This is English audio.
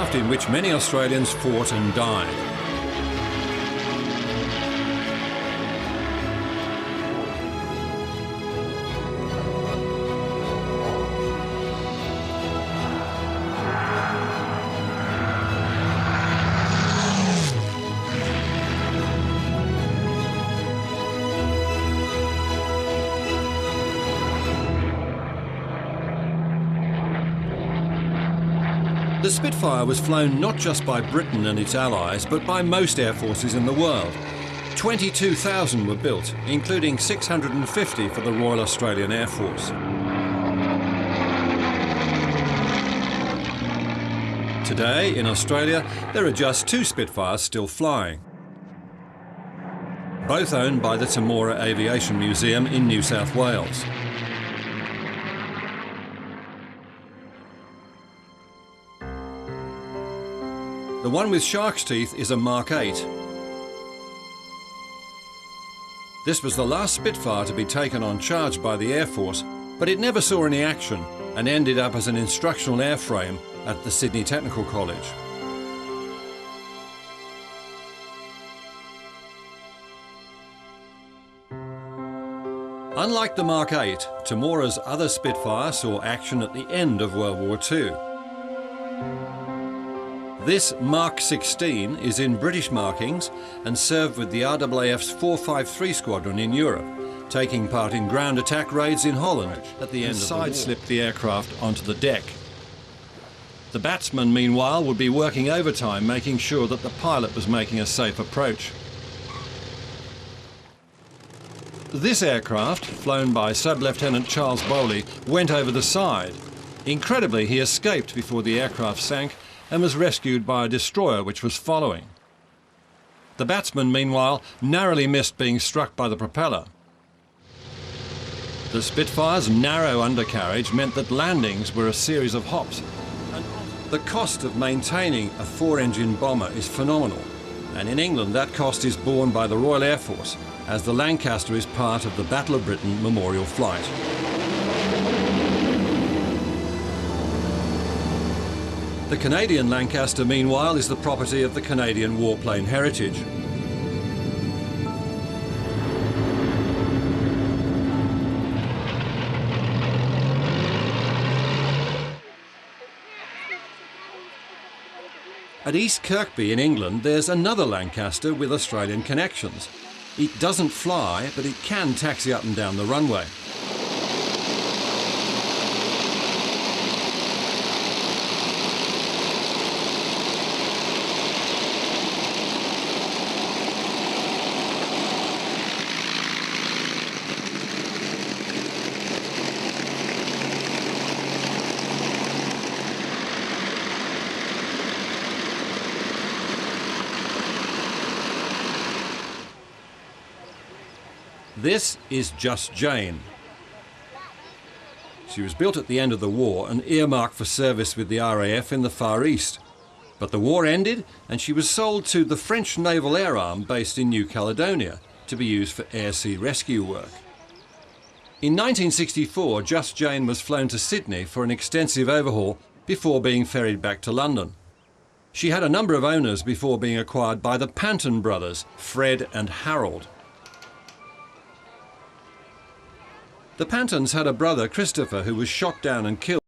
aircraft in which many Australians fought and died. The Spitfire was flown not just by Britain and its allies, but by most air forces in the world. 22,000 were built, including 650 for the Royal Australian Air Force. Today, in Australia, there are just 2 Spitfires still flying, both owned by the Temora Aviation Museum in New South Wales. The one with shark's teeth is a Mark 8. This was the last Spitfire to be taken on charge by the Air Force, but it never saw any action and ended up as an instructional airframe at the Sydney Technical College. Unlike the Mark 8, Temora's other Spitfire saw action at the end of World War II. This Mark 16 is in British markings and served with the RAAF's 453 Squadron in Europe, taking part in ground attack raids in Holland at the end of the war. Side-slipped the aircraft onto the deck. The batsman, meanwhile, would be working overtime, making sure that the pilot was making a safe approach. This aircraft, flown by Sub-Lieutenant Charles Bowley, went over the side. Incredibly, he escaped before the aircraft sank and was rescued by a destroyer which was following. The batsman, meanwhile, narrowly missed being struck by the propeller. The Spitfire's narrow undercarriage meant that landings were a series of hops. The cost of maintaining a 4-engine bomber is phenomenal, and in England that cost is borne by the Royal Air Force, as the Lancaster is part of the Battle of Britain Memorial Flight. The Canadian Lancaster, meanwhile, is the property of the Canadian Warplane Heritage. At East Kirkby in England, there's another Lancaster with Australian connections. It doesn't fly, but it can taxi up and down the runway. This is Just Jane. She was built at the end of the war and earmarked for service with the RAF in the Far East. But the war ended and she was sold to the French Naval Air Arm based in New Caledonia to be used for air-sea rescue work. In 1964, Just Jane was flown to Sydney for an extensive overhaul before being ferried back to London. She had a number of owners before being acquired by the Panton brothers, Fred and Harold. The Pantons had a brother, Christopher, who was shot down and killed